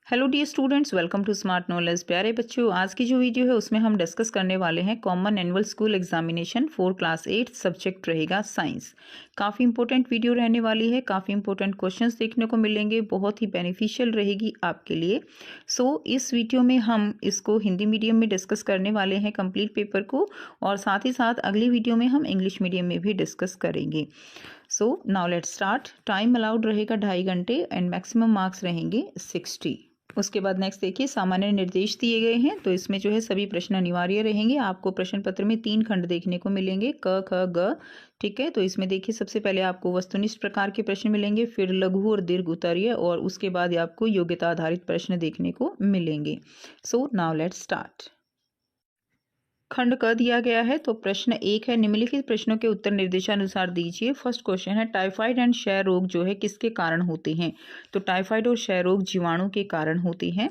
Hello dear students, welcome to smart knowledge. प्यारे बच्चों, आज की जो वीडियो है उसमें हम डिस्कस करने वाले हैं common annual school examination for class 8, subject रहेगा साइंस। काफ़ी इंपॉर्टेंट वीडियो रहने वाली है, काफ़ी इंपॉर्टेंट क्वेश्चंस देखने को मिलेंगे, बहुत ही बेनिफिशियल रहेगी आपके लिए। इस वीडियो में हम इसको हिंदी मीडियम में डिस्कस करने वाले हैं कंप्लीट पेपर को, और साथ ही साथ अगली वीडियो में हम इंग्लिश मीडियम में भी डिस्कस करेंगे। Now let's start. Time allowed रहेगा 2.5 घंटे एंड मैक्सिमम मार्क्स रहेंगे 60। उसके बाद नेक्स्ट देखिए, सामान्य निर्देश दिए गए हैं। तो इसमें जो है सभी प्रश्न अनिवार्य रहेंगे। आपको प्रश्न पत्र में 3 खंड देखने को मिलेंगे, क ख ग। ठीक है, तो इसमें देखिए सबसे पहले आपको वस्तुनिष्ठ प्रकार के प्रश्न मिलेंगे, फिर लघु और दीर्घ उत्तरीय, और उसके बाद आपको योग्यता आधारित प्रश्न देखने को मिलेंगे। Now let's start. खंड क दिया गया है। तो प्रश्न 1 है, निम्नलिखित प्रश्नों के उत्तर निर्देशानुसार दीजिए। फर्स्ट क्वेश्चन है, टाइफाइड एंड क्षय रोग जो है किसके कारण होते हैं? तो टाइफाइड और क्षय रोग जीवाणु के कारण होते हैं।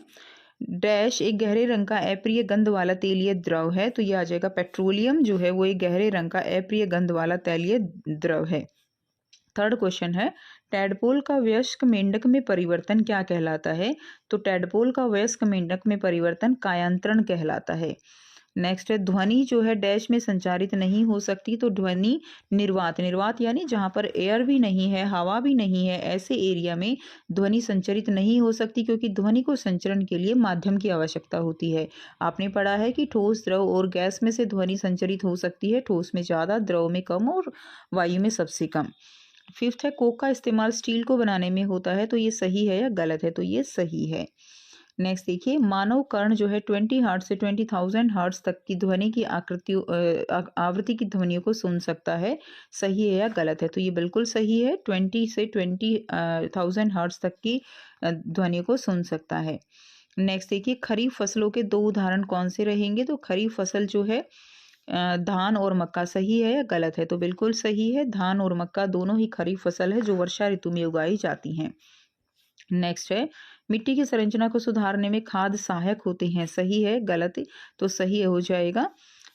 डैश एक गहरे रंग का अप्रिय गंध वाला तेलीय द्रव है। तो ये आ जाएगा पेट्रोलियम जो है वो एक गहरे रंग का अप्रिय गंध वाला तेलीय द्रव है। थर्ड क्वेश्चन है, टैडपोल का वयस्क मेंढक में परिवर्तन क्या कहलाता है? तो टैडपोल का वयस्क मेंढक में परिवर्तन कायांतरण कहलाता है। नेक्स्ट है, ध्वनि जो है डैश में संचारित नहीं हो सकती। तो ध्वनि निर्वात, निर्वात यानी जहां पर एयर भी नहीं है, हवा भी नहीं है, ऐसे एरिया में ध्वनि संचरित नहीं हो सकती, क्योंकि ध्वनि को संचरण के लिए माध्यम की आवश्यकता होती है। आपने पढ़ा है कि ठोस, द्रव और गैस में से ध्वनि संचरित हो सकती है, ठोस में ज़्यादा, द्रव में कम और वायु में सबसे कम। फिफ्थ है, कोक का इस्तेमाल स्टील को बनाने में होता है। तो ये सही है या गलत है? तो ये सही है। नेक्स्ट देखिए, मानव कर्ण जो है 20 हर्ट्ज से 20,000 हर्ट्ज तक की ध्वनि की आवृत्ति की ध्वनियों को सुन सकता है। सही है या गलत है? तो ये बिल्कुल सही है। 20 से 20,000 हर्ट्ज तक की ध्वनियों को सुन सकता है। नेक्स्ट देखिए, खरीफ फसलों के 2 उदाहरण कौन से रहेंगे? तो खरीफ फसल जो है धान और मक्का। सही है या गलत है? तो बिल्कुल सही है। धान और मक्का दोनों ही खरीफ फसल है जो वर्षा ऋतु में उगाई जाती हैं। नेक्स्ट है, मिट्टी की संरचना को सुधारने में खाद सहायक होते हैं। सही है, गलत? तो सही हो जाएगा।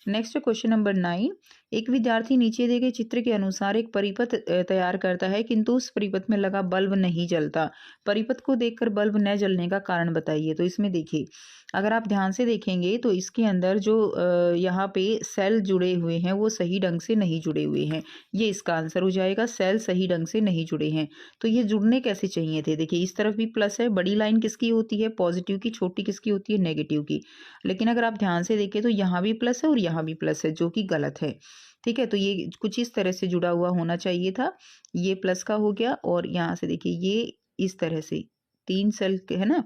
नेक्स्ट क्वेश्चन नंबर 9, एक विद्यार्थी नीचे दिए गए चित्र के अनुसार एक परिपथ तैयार करता है, किंतु उस परिपथ में लगा बल्ब नहीं जलता। परिपथ को देखकर बल्ब न जलने का कारण बताइए। तो इसमें देखिए, अगर आप ध्यान से देखेंगे तो इसके अंदर जो यहाँ पे सेल जुड़े हुए हैं वो सही ढंग से नहीं जुड़े हुए हैं। ये इसका आंसर हो जाएगा, सेल सही ढंग से नहीं जुड़े हैं। तो ये जुड़ने कैसे चाहिए थे? देखिए, इस तरफ भी प्लस है, बड़ी लाइन किसकी होती है? पॉजिटिव की। छोटी किसकी होती है? नेगेटिव की। लेकिन अगर आप ध्यान से देखें तो यहाँ भी प्लस है और यहाँ भी प्लस है, जो कि गलत है। ठीक है, तो ये कुछ इस तरह से जुड़ा हुआ होना चाहिए था। ये प्लस का हो गया, और यहाँ से देखिए ये इस तरह से 3 सेल है ना,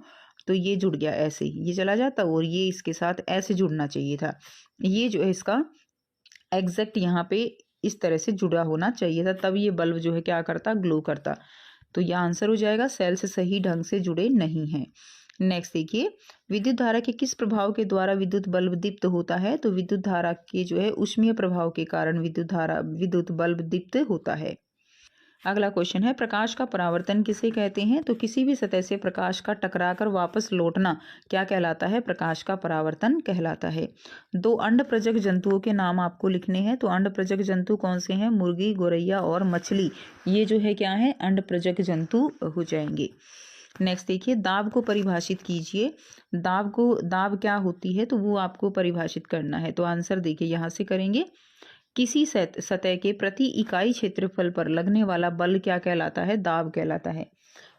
तो ये जुड़ गया ऐसे, ये चला जाता और ये इसके साथ ऐसे जुड़ना चाहिए था। ये जो है इसका एग्जैक्ट यहाँ पे इस तरह से जुड़ा होना चाहिए था, तब ये बल्ब जो है क्या करता? ग्लो करता। तो यह आंसर हो जाएगा, सेल से सही ढंग से जुड़े नहीं हैं। नेक्स्ट देखिए, विद्युत धारा के किस प्रभाव के द्वारा विद्युत बल्ब दीप्त होता है? तो विद्युत धारा के जो है ऊष्मीय प्रभाव के कारण विद्युत बल्ब दीप्त होता है। अगला क्वेश्चन है, प्रकाश का परावर्तन किसे कहते हैं? तो किसी भी सतह से प्रकाश का टकराकर वापस लौटना क्या कहलाता है? प्रकाश का परावर्तन कहलाता है। 2 अंड प्रजक जंतुओं के नाम आपको लिखने हैं। तो अंड प्रजक जंतु कौन से हैं? मुर्गी, गौरैया और मछली। ये जो है क्या है? अंड प्रजक जंतु हो जाएंगे। नेक्स्ट देखिए, दाब को परिभाषित कीजिए। दाब क्या होती है? तो वो आपको परिभाषित करना है। तो आंसर देखिए यहाँ से करेंगे। किसी सतह के प्रति इकाई क्षेत्रफल पर लगने वाला बल क्या कहलाता है? दाब कहलाता है।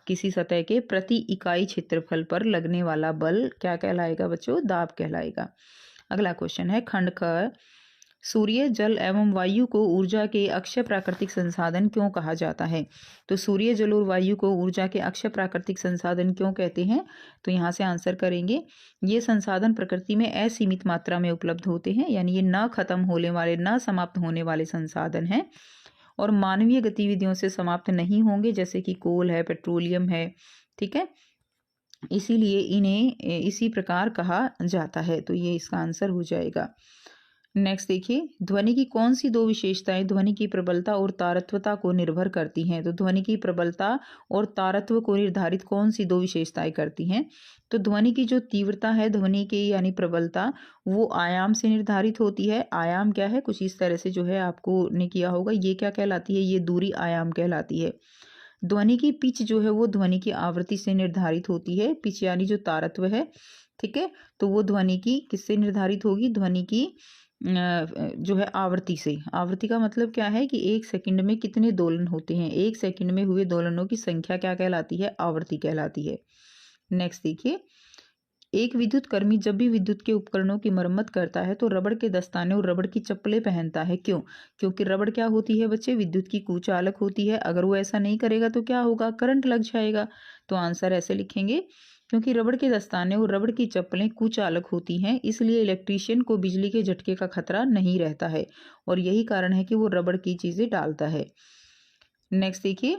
किसी सतह के प्रति इकाई क्षेत्रफल पर लगने वाला बल क्या कहलाएगा बच्चों? दाब कहलाएगा। अगला क्वेश्चन है, खंड ख, सूर्य, जल एवं वायु को ऊर्जा के अक्षय प्राकृतिक संसाधन क्यों कहा जाता है? तो सूर्य, जल और वायु को ऊर्जा के अक्षय प्राकृतिक संसाधन क्यों कहते हैं? तो यहाँ से आंसर करेंगे, ये संसाधन प्रकृति में असीमित मात्रा में उपलब्ध होते हैं, यानी ये न खत्म होने वाले, न समाप्त होने वाले संसाधन हैं, और मानवीय गतिविधियों से समाप्त नहीं होंगे, जैसे कि कोल है, पेट्रोलियम है। ठीक है, इसीलिए इन्हें इसी प्रकार कहा जाता है। तो ये इसका आंसर हो जाएगा। नेक्स्ट देखिए, ध्वनि की कौन सी 2 विशेषताएं ध्वनि की प्रबलता और तारत्वता को निर्भर करती हैं? तो ध्वनि की प्रबलता और तारत्व को निर्धारित कौन सी 2 विशेषताएं करती हैं? तो ध्वनि की जो तीव्रता है, ध्वनि की यानी प्रबलता, वो आयाम से निर्धारित होती है। आयाम क्या है? कुछ इस तरह से जो है आपको ने किया होगा, ये क्या कहलाती है? ये दूरी आयाम कहलाती है। ध्वनि की पिच जो है वो ध्वनि की आवृत्ति से निर्धारित होती है। पिच यानी जो तारत्व है, ठीक है, तो वो ध्वनि की किससे निर्धारित होगी? ध्वनि की जो है आवृत्ति से। आवृत्ति का मतलब क्या है कि 1 सेकंड में कितने दोलन होते हैं, 1 सेकंड में हुए दोलनों की संख्या क्या कहलाती है? आवृत्ति कहलाती है। नेक्स्ट देखिए, एक विद्युत कर्मी जब भी विद्युत के उपकरणों की मरम्मत करता है तो रबड़ के दस्ताने और रबड़ की चप्पलें पहनता है। क्यों? क्योंकि रबड़ क्या होती है बच्चे? विद्युत की कुचालक होती है। अगर वो ऐसा नहीं करेगा तो क्या होगा? करंट लग जाएगा। तो आंसर ऐसे लिखेंगे, क्योंकि रबड़ के दस्ताने और रबड़ की चप्पलें कुचालक होती हैं, इसलिए इलेक्ट्रीशियन को बिजली के झटके का खतरा नहीं रहता है, और यही कारण है कि वो रबड़ की चीजें डालता है। नेक्स्ट देखिए,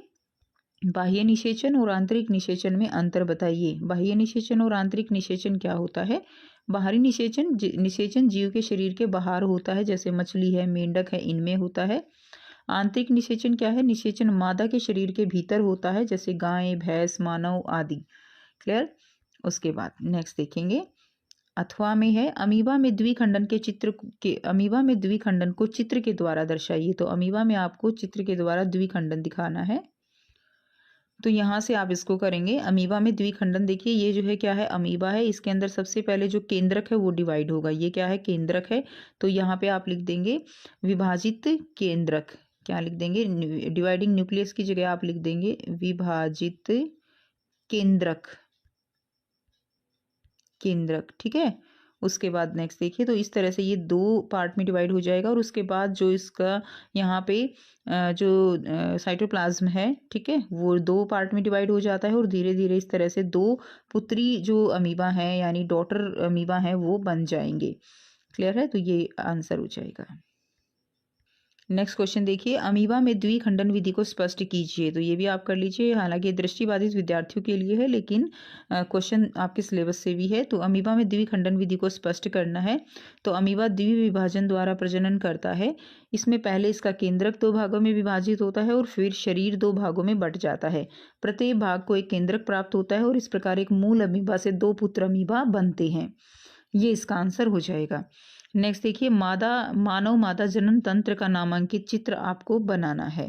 बाह्य निषेचन और आंतरिक निषेचन में अंतर बताइए। बाह्य निषेचन और आंतरिक निषेचन क्या होता है? बाहरी निषेचन जीव के शरीर के बाहर होता है, जैसे मछली है, मेंढक है, इनमें होता है। आंतरिक निषेचन क्या है? निषेचन मादा के शरीर के भीतर होता है, जैसे गाय, भैंस, मानव आदि। क्लियर? उसके बाद नेक्स्ट देखेंगे, अथवा में है, अमीबा में द्विखंडन को चित्र के द्वारा दर्शाइए। तो अमीबा में आपको चित्र के द्वारा द्विखंडन दिखाना है। तो यहाँ से आप इसको करेंगे, अमीबा में द्विखंडन। देखिए ये जो है क्या है? अमीबा है, इसके अंदर सबसे पहले जो केंद्रक है वो डिवाइड होगा। ये क्या है? केंद्रक है। तो यहाँ पे आप लिख देंगे विभाजित केंद्रक। क्या लिख देंगे? डिवाइडिंग न्यूक्लियस की जगह आप लिख देंगे विभाजित केंद्रक। ठीक है। उसके बाद नेक्स्ट देखिए, तो इस तरह से ये 2 पार्ट में डिवाइड हो जाएगा, और उसके बाद जो इसका यहाँ पे जो साइटोप्लाज्म है, ठीक है, वो 2 पार्ट में डिवाइड हो जाता है, और धीरे धीरे इस तरह से 2 पुत्री जो अमीबा हैं यानी डॉटर अमीबा हैं वो बन जाएंगे। क्लियर है? तो ये आंसर हो जाएगा। नेक्स्ट क्वेश्चन देखिए, अमीबा में द्विखंडन विधि को स्पष्ट कीजिए। तो ये भी आप कर लीजिए, हालांकि ये दृष्टिबाधित विद्यार्थियों के लिए है, लेकिन क्वेश्चन आपके सिलेबस से भी है। तो अमीबा में द्विखंडन विधि को स्पष्ट करना है। तो अमीबा द्विविभाजन द्वारा प्रजनन करता है। इसमें पहले इसका केंद्रक 2 भागों में विभाजित होता है, और फिर शरीर 2 भागों में बंट जाता है। प्रत्येक भाग को एक केंद्रक प्राप्त होता है, और इस प्रकार एक मूल अमीबा से 2 पुत्र अमीबा बनते हैं। ये इसका आंसर हो जाएगा। नेक्स्ट देखिए, मानव मादा जनन तंत्र का नामांकित चित्र आपको बनाना है।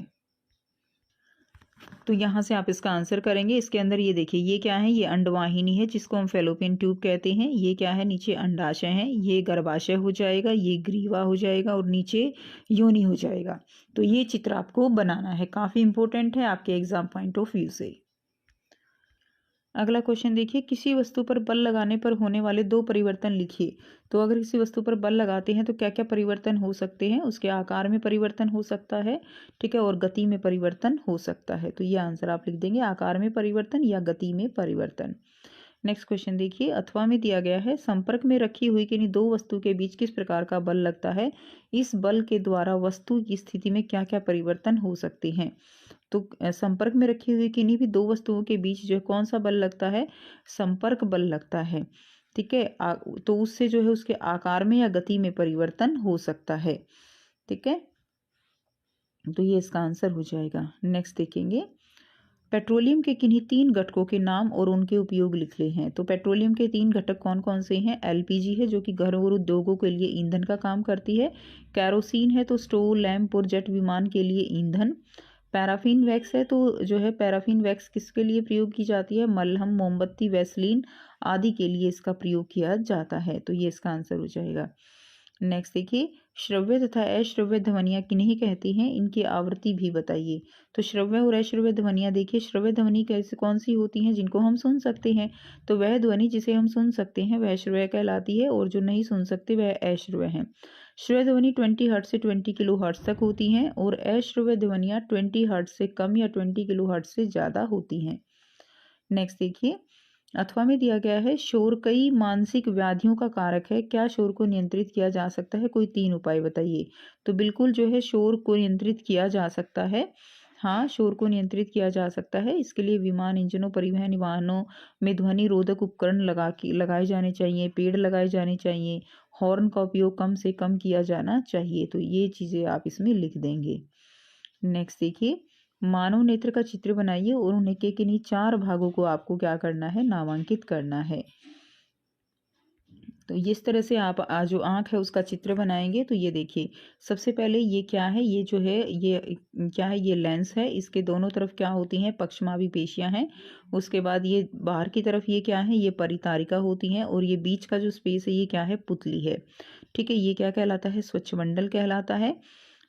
तो यहाँ से आप इसका आंसर करेंगे। इसके अंदर ये देखिए, ये क्या है? ये अंडवाहिनी है, जिसको हम फेलोपियन ट्यूब कहते हैं। ये क्या है? नीचे अंडाशय है, ये गर्भाशय हो जाएगा, ये ग्रीवा हो जाएगा, और नीचे योनि हो जाएगा। तो ये चित्र आपको बनाना है, काफी इंपॉर्टेंट है आपके एग्जाम पॉइंट ऑफ व्यू से। अगला क्वेश्चन देखिए, किसी वस्तु पर बल लगाने पर होने वाले 2 परिवर्तन लिखिए। तो अगर किसी वस्तु पर बल लगाते हैं तो क्या क्या परिवर्तन हो सकते हैं? उसके आकार में परिवर्तन हो सकता है, ठीक है, और गति में परिवर्तन हो सकता है। तो ये आंसर आप लिख देंगे, आकार में परिवर्तन या गति में परिवर्तन। नेक्स्ट क्वेश्चन देखिए, अथवा में दिया गया है, संपर्क में रखी हुई किन्हीं 2 वस्तु के बीच किस प्रकार का बल लगता है? इस बल के द्वारा वस्तु की स्थिति में क्या क्या परिवर्तन हो सकते हैं? तो संपर्क में रखी हुई किन्हीं भी 2 वस्तुओं के बीच जो है कौन सा बल लगता है? संपर्क बल लगता है, ठीक है। तो उससे जो है उसके आकार में या गति में परिवर्तन हो सकता है, ठीक है। तो ये इसका आंसर हो जाएगा। नेक्स्ट देखेंगे, पेट्रोलियम के किन्हीं 3 घटकों के नाम और उनके उपयोग लिख ले हैं। तो पेट्रोलियम के 3 घटक कौन कौन से हैं? एलपीजी है, जो कि घरों और उद्योगों के लिए ईंधन का काम करती है। कैरोसिन है, तो स्टोव, लैंप और जेट विमान के लिए ईंधन। पैराफिन वैक्स है, तो जो है पैराफिन वैक्स किसके लिए प्रयोग की जाती है? मलहम, मोमबत्ती, वैसलीन आदि के लिए इसका प्रयोग किया जाता है। तो ये इसका आंसर हो जाएगा। नेक्स्ट देखिए, श्रव्य तथा अश्रव्य ध्वनियाँ किन्हें कहती हैं? इनकी आवृत्ति भी बताइए। तो श्रव्य और अश्रव्य ध्वनियाँ देखिए, श्रव्य ध्वनि कैसे कौन सी होती हैं? जिनको हम सुन सकते हैं। तो वह ध्वनि जिसे हम सुन सकते हैं वह श्रव्य कहलाती है, और जो नहीं सुन सकते वह अश्रव्य है। श्रव्य ध्वनि 20 हर्ट्ज से 20 किलो हर्ट्ज तक होती हैं, और अश्रव्य ध्वनियाँ 20 हर्ट्ज से कम या 20 किलो हर्ट्ज से ज़्यादा होती हैं। नेक्स्ट देखिए, अथवा में दिया गया है, शोर कई मानसिक व्याधियों का कारक है। क्या शोर को नियंत्रित किया जा सकता है? कोई 3 उपाय बताइए। तो बिल्कुल जो है शोर को नियंत्रित किया जा सकता है। हाँ, शोर को नियंत्रित किया जा सकता है। इसके लिए विमान, इंजनों, परिवहन वाहनों में ध्वनि रोधक उपकरण लगाए जाने चाहिए, पेड़ लगाए जाने चाहिए, हॉर्न का उपयोग कम से कम किया जाना चाहिए। तो ये चीज़ें आप इसमें लिख देंगे। नेक्स्ट देखिए, मानव नेत्र का चित्र बनाइए, और उन्हें के किन्हीं 4 भागों को आपको क्या करना है? नामांकित करना है। तो इस तरह से आप जो आँख है उसका चित्र बनाएंगे। तो ये देखिए, सबसे पहले ये क्या है, ये जो है ये क्या है, ये लेंस है। इसके दोनों तरफ क्या होती हैं, पक्षमावी पेशियाँ हैं। उसके बाद ये बाहर की तरफ ये क्या है, ये परितारिका होती हैं। और ये बीच का जो स्पेस है ये क्या है, पुतली है। ठीक है, ये क्या कहलाता है, स्वच्छमंडल कहलाता है।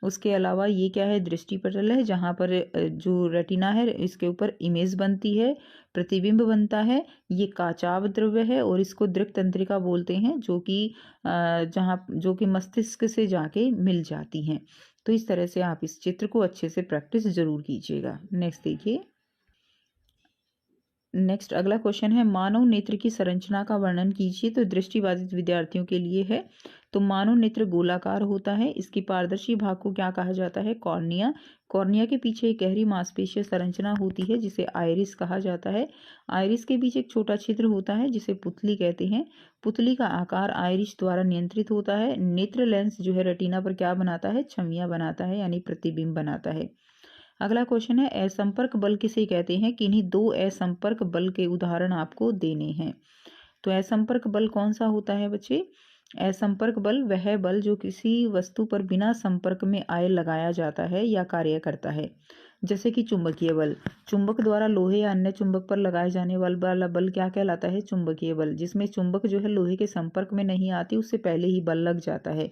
उसके अलावा ये क्या है, दृष्टिपटल है, जहाँ पर जो रेटिना है इसके ऊपर इमेज बनती है, प्रतिबिंब बनता है। ये काचाव द्रव्य है और इसको दृक् तंत्रिका बोलते हैं, जो कि जहाँ जो कि मस्तिष्क से जाके मिल जाती हैं। तो इस तरह से आप इस चित्र को अच्छे से प्रैक्टिस जरूर कीजिएगा। नेक्स्ट देखिए, नेक्स्ट अगला क्वेश्चन है, मानव नेत्र की संरचना का वर्णन कीजिए। तो दृष्टिबाधित विद्यार्थियों के लिए है। तो मानव नेत्र गोलाकार होता है। इसकी पारदर्शी भाग को क्या कहा जाता है, कॉर्निया। कॉर्निया के पीछे एक गहरी मांसपेशीय संरचना होती है जिसे आइरिस कहा जाता है। आइरिस के बीच एक छोटा छिद्र होता है जिसे पुतली कहते हैं। पुतली का आकार आइरिस द्वारा नियंत्रित होता है। नेत्र लेंस जो है रेटिना पर क्या बनाता है, छवियां बनाता है, यानी प्रतिबिंब बनाता है। अगला क्वेश्चन है, असंपर्क बल किसे कहते हैं। किन्हीं दो असंपर्क बल के उदाहरण आपको देने हैं। तो असंपर्क बल कौन सा होता है बच्चे, असंपर्क बल वह बल जो किसी वस्तु पर बिना संपर्क में आए लगाया जाता है या कार्य करता है। जैसे कि चुंबकीय बल, चुंबक द्वारा लोहे या अन्य चुंबक पर लगाए जाने वाला बल क्या कहलाता है, चुंबकीय बल। जिसमें चुंबक जो है लोहे के संपर्क में नहीं आती, उससे पहले ही बल लग जाता है।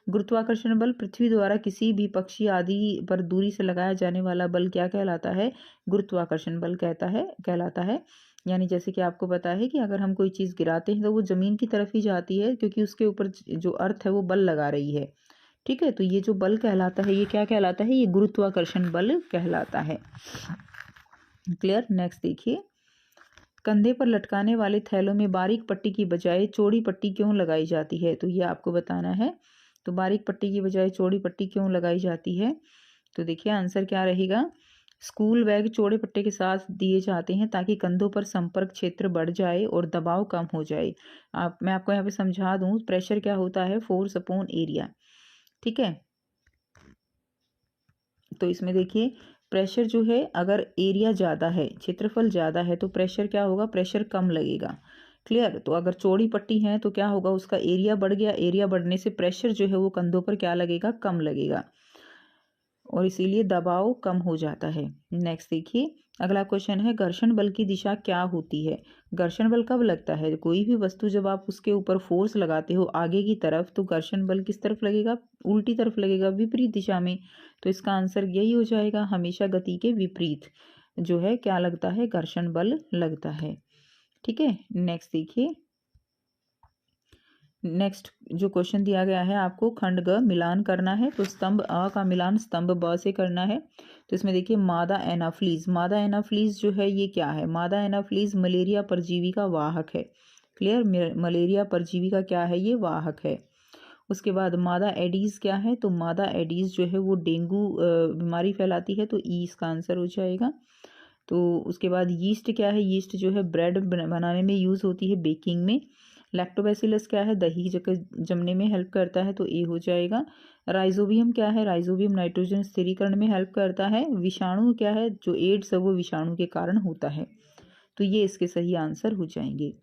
गुरुत्वाकर्षण बल, पृथ्वी द्वारा किसी भी पक्षी आदि पर दूरी से लगाया जाने वाला बल क्या कहलाता है, गुरुत्वाकर्षण बल कहलाता है। यानी जैसे कि आपको पता है कि अगर हम कोई चीज़ गिराते हैं तो वो जमीन की तरफ ही जाती है, क्योंकि उसके ऊपर जो अर्थ है वो बल लगा रही है। ठीक है, तो ये जो बल कहलाता है ये क्या कहलाता है, ये गुरुत्वाकर्षण बल कहलाता है। क्लियर। नेक्स्ट देखिए, कंधे पर लटकाने वाले थैलों में बारीक पट्टी की बजाय चौड़ी पट्टी क्यों लगाई जाती है। तो ये आपको बताना है। तो बारीक पट्टी की बजाय चौड़ी पट्टी क्यों लगाई जाती है। तो देखिए आंसर क्या रहेगा, स्कूल बैग चौड़े पट्टे के साथ दिए जाते हैं ताकि कंधों पर संपर्क क्षेत्र बढ़ जाए और दबाव कम हो जाए। मैं आपको यहाँ पे समझा दूं, प्रेशर क्या होता है, फोर्स अपॉन एरिया। ठीक है, तो इसमें देखिए प्रेशर जो है, अगर एरिया ज़्यादा है, क्षेत्रफल ज़्यादा है, तो प्रेशर क्या होगा, प्रेशर कम लगेगा। क्लियर। तो अगर चौड़ी पट्टी है तो क्या होगा, उसका एरिया बढ़ गया, एरिया बढ़ने से प्रेशर जो है वो कंधों पर क्या लगेगा, कम लगेगा, और इसीलिए दबाव कम हो जाता है। नेक्स्ट देखिए, अगला क्वेश्चन है, घर्षण बल की दिशा क्या होती है। घर्षण बल कब लगता है, कोई भी वस्तु जब आप उसके ऊपर फोर्स लगाते हो आगे की तरफ, तो घर्षण बल किस तरफ लगेगा, उल्टी तरफ लगेगा, विपरीत दिशा में। तो इसका आंसर यही हो जाएगा, हमेशा गति के विपरीत जो है क्या लगता है, घर्षण बल लगता है। ठीक है, नेक्स्ट देखिए, नेक्स्ट जो क्वेश्चन दिया गया है आपको, खंड ग मिलान करना है। तो स्तंभ अ का मिलान स्तंभ ब से करना है। तो इसमें देखिए मादा एनाफ्लीज, मादा एनाफ्लीज जो है ये क्या है, मादा एनाफ्लीज मलेरिया परजीवी का वाहक है। क्लियर, मलेरिया परजीवी का क्या है, ये वाहक है। उसके बाद मादा एडीज क्या है, तो मादा एडीज जो है वो डेंगू बीमारी फैलाती है, तो ई इसका आंसर हो जाएगा। तो उसके बाद यीस्ट क्या है, यीस्ट जो है ब्रेड बनाने में यूज़ होती है, बेकिंग में। लैक्टोबैसिलस क्या है, दही जमने में हेल्प करता है, तो ए हो जाएगा। राइजोबियम क्या है, राइजोबियम नाइट्रोजन स्थिरीकरण में हेल्प करता है। विषाणु क्या है, जो एड्स है वो विषाणु के कारण होता है, तो ये इसके सही आंसर हो जाएंगे।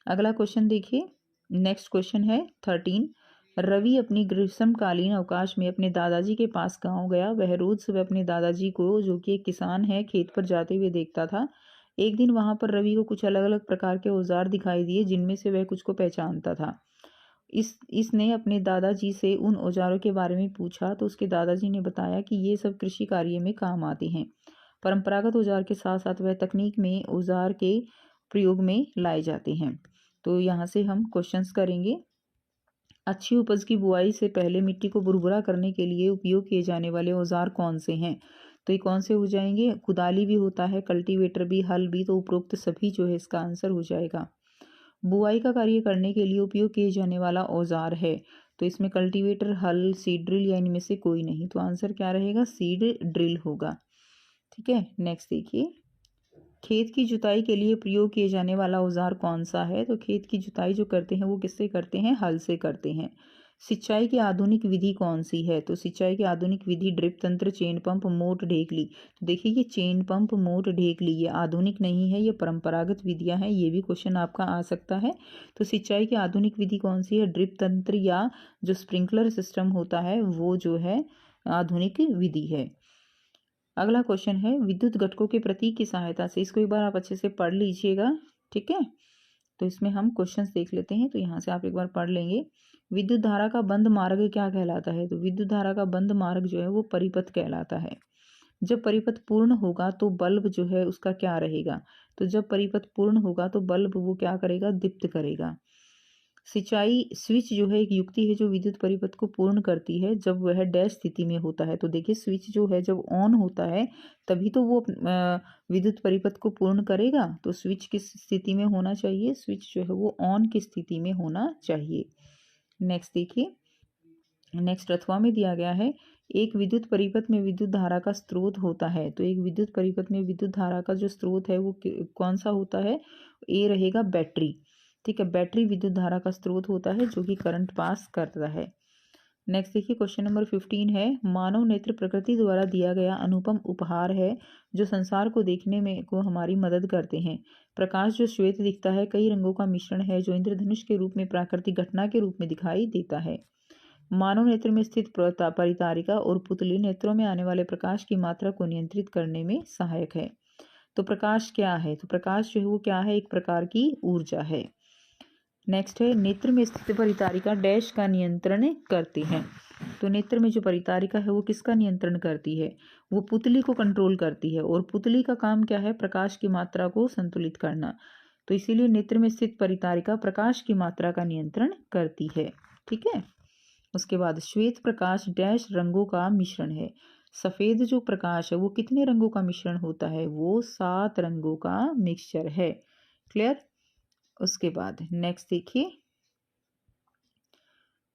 अगला क्वेश्चन देखिए, नेक्स्ट क्वेश्चन है 13। रवि अपनी ग्रीष्मकालीन अवकाश में अपने दादाजी के पास गांव गया। वह रोज सुबह अपने दादाजी को, जो कि एक किसान है, खेत पर जाते हुए देखता था। एक दिन वहां पर रवि को कुछ अलग अलग प्रकार के औजार दिखाई दिए, जिनमें से वह कुछ को पहचानता था। इसने अपने दादाजी से उन औजारों के बारे में पूछा, तो उसके दादाजी ने बताया कि ये सब कृषि कार्य में काम आते हैं। परंपरागत औजार के साथ साथ वह तकनीक में औजार के प्रयोग में लाए जाते हैं। तो यहाँ से हम क्वेश्चंस करेंगे। अच्छी उपज की बुआई से पहले मिट्टी को भुरभुरा करने के लिए उपयोग किए जाने वाले औजार कौन से हैं। तो ये कौन से हो जाएंगे, कुदाली भी होता है, कल्टीवेटर भी, हल भी। तो उपरोक्त सभी जो है इसका आंसर हो जाएगा। बुआई का कार्य करने के लिए उपयोग किए जाने वाला औजार है, तो इसमें कल्टीवेटर, हल, सीड ड्रिल या इनमें से कोई नहीं। तो आंसर क्या रहेगा, सीड ड्रिल होगा। ठीक है, नेक्स्ट देखिए, खेत की जुताई के लिए प्रयोग किए जाने वाला औजार कौन सा है। तो खेत की जुताई जो करते हैं वो किससे करते हैं, हल से करते हैं। सिंचाई की आधुनिक विधि कौन सी है? तो सिंचाई की आधुनिक विधि ड्रिप तंत्र, चेन पंप, मोट ढेकली। तो देखिए ये चेन पंप, मोट ढेकली ये आधुनिक नहीं है, ये परंपरागत विधियां हैं। ये भी क्वेश्चन आपका आ सकता है। तो सिंचाई की आधुनिक विधि कौन सी है? ड्रिप तंत्र या जो स्प्रिंकलर सिस्टम होता है वो जो है आधुनिक विधि है। अगला क्वेश्चन है विद्युत घटकों के प्रतीक की सहायता से, इसको एक बार आप अच्छे से पढ़ लीजिएगा। ठीक है, तो इसमें हम क्वेश्चंस देख लेते हैं। तो यहाँ से आप एक बार पढ़ लेंगे। विद्युत धारा का बंद मार्ग क्या कहलाता है? तो विद्युत धारा का बंद मार्ग जो है वो परिपथ कहलाता है। जब परिपथ पूर्ण होगा तो बल्ब जो है उसका क्या रहेगा? तो जब परिपथ पूर्ण होगा तो बल्ब वो क्या करेगा? दीप्त करेगा। सिंचाई स्विच जो है एक युक्ति है जो विद्युत परिपथ को पूर्ण करती है जब वह डैश स्थिति में होता है। तो देखिए स्विच जो है जब ऑन होता है तभी तो वो विद्युत परिपथ को पूर्ण करेगा। तो स्विच किस स्थिति में होना चाहिए? स्विच जो है वो ऑन की स्थिति में होना चाहिए। नेक्स्ट देखिए, नेक्स्ट अथवा में दिया गया है एक विद्युत परिपथ में विद्युत धारा का स्रोत होता है। तो एक विद्युत परिपथ में विद्युत धारा का जो स्रोत है वो कौन सा होता है? ए रहेगा बैटरी। ठीक है, बैटरी विद्युत धारा का स्रोत होता है जो कि करंट पास करता है। नेक्स्ट देखिए क्वेश्चन नंबर 15 है मानव नेत्र प्रकृति द्वारा दिया गया अनुपम उपहार है जो संसार को देखने में को हमारी मदद करते हैं। प्रकाश जो श्वेत दिखता है कई रंगों का मिश्रण है जो इंद्रधनुष के रूप में प्राकृतिक घटना के रूप में दिखाई देता है। मानव नेत्र में स्थित परितारिका और पुतली नेत्रों में आने वाले प्रकाश की मात्रा को नियंत्रित करने में सहायक है। तो प्रकाश क्या है? तो प्रकाश जो है वो क्या है? एक प्रकार की ऊर्जा है। नेक्स्ट है नेत्र में स्थित परितारिका डैश का नियंत्रण करती है। तो नेत्र में जो परितारिका है वो किसका नियंत्रण करती है? वो पुतली को कंट्रोल करती है। और पुतली का काम क्या है? प्रकाश की मात्रा को संतुलित करना। तो इसीलिए नेत्र में स्थित परितारिका प्रकाश की मात्रा का नियंत्रण करती है। ठीक है, उसके बाद श्वेत प्रकाश डैश रंगों का मिश्रण है। सफेद जो प्रकाश है वो कितने रंगों का मिश्रण होता है? वो 7 रंगों का मिक्सचर है। क्लियर? उसके बाद नेक्स्ट देखिए,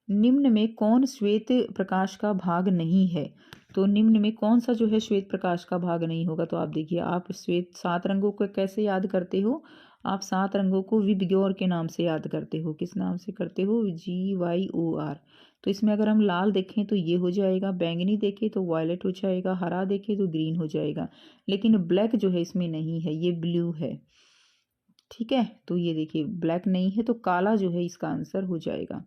निम्न में कौन श्वेत प्रकाश का भाग नहीं है? तो निम्न में कौन सा जो है श्वेत प्रकाश का भाग नहीं होगा? तो आप देखिए, आप श्वेत 7 रंगों को कैसे याद करते हो? आप 7 रंगों को विबग्योर के नाम से याद करते हो। किस नाम से करते हो? GYOR। तो इसमें अगर हम लाल देखें तो ये हो जाएगा, बैंगनी देखें तो वायलेट हो जाएगा, हरा देखें तो ग्रीन हो जाएगा। लेकिन ब्लैक जो है इसमें नहीं है, ये ब्लू है। ठीक है, तो ये देखिए ब्लैक नहीं है तो काला जो है इसका आंसर हो जाएगा।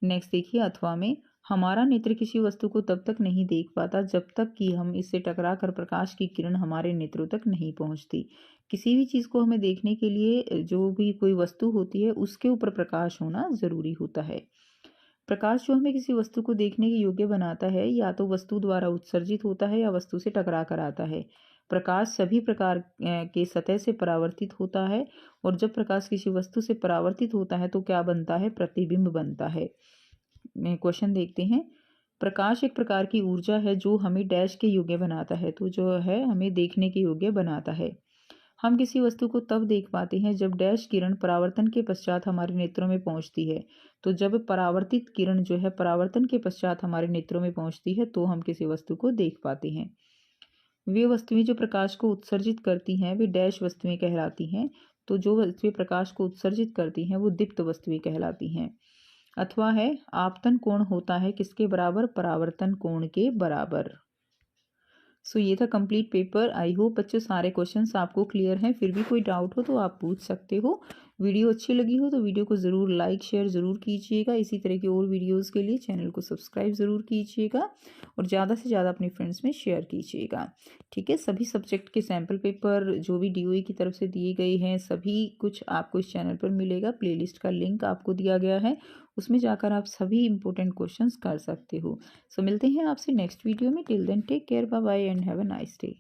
नेक्स्ट देखिए अथवा में हमारा नेत्र किसी वस्तु को तब तक नहीं देख पाता जब तक कि हम इससे टकरा कर प्रकाश की किरण हमारे नेत्रों तक नहीं पहुंचती। किसी भी चीज़ को हमें देखने के लिए जो भी कोई वस्तु होती है उसके ऊपर प्रकाश होना ज़रूरी होता है। प्रकाश जो हमें किसी वस्तु को देखने के योग्य बनाता है या तो वस्तु द्वारा उत्सर्जित होता है या वस्तु से टकरा कर आता है। प्रकाश सभी प्रकार के सतह से परावर्तित होता है और जब प्रकाश किसी वस्तु से परावर्तित होता है तो क्या बनता है? प्रतिबिंब बनता है। क्वेश्चन देखते हैं। प्रकाश एक प्रकार की ऊर्जा है जो हमें डैश के योग्य बनाता है। तो जो है हमें देखने के योग्य बनाता है। हम किसी वस्तु को तब देख पाते हैं जब डैश किरण परावर्तन के पश्चात हमारे नेत्रों में पहुंचती है। तो जब परावर्तित किरण जो है परावर्तन के पश्चात हमारे नेत्रों में पहुंचती है तो हम किसी वस्तु को देख पाते हैं। वे वस्तुएं जो प्रकाश को उत्सर्जित करती हैं वे डैश वस्तुएं कहलाती हैं। तो जो वस्तुएं प्रकाश को उत्सर्जित करती हैं वो दीप्त वस्तुएं कहलाती हैं। अथवा है आपतन कोण होता है किसके बराबर? परावर्तन कोण के बराबर। सो ये था कंप्लीट पेपर। आई होप बच्चों सारे क्वेश्चंस आपको क्लियर हैं। फिर भी कोई डाउट हो तो आप पूछ सकते हो। वीडियो अच्छी लगी हो तो वीडियो को ज़रूर लाइक शेयर ज़रूर कीजिएगा। इसी तरह की और वीडियोस के लिए चैनल को सब्सक्राइब ज़रूर कीजिएगा और ज़्यादा से ज़्यादा अपने फ्रेंड्स में शेयर कीजिएगा। ठीक है, सभी सब्जेक्ट के सैम्पल पेपर जो भी DOE की तरफ से दिए गए हैं सभी कुछ आपको इस चैनल पर मिलेगा। प्लेलिस्ट का लिंक आपको दिया गया है, उसमें जाकर आप सभी इंपॉर्टेंट क्वेश्चंस कर सकते हो। सो मिलते हैं आपसे नेक्स्ट वीडियो में। Till then take care, bye bye and have a nice day.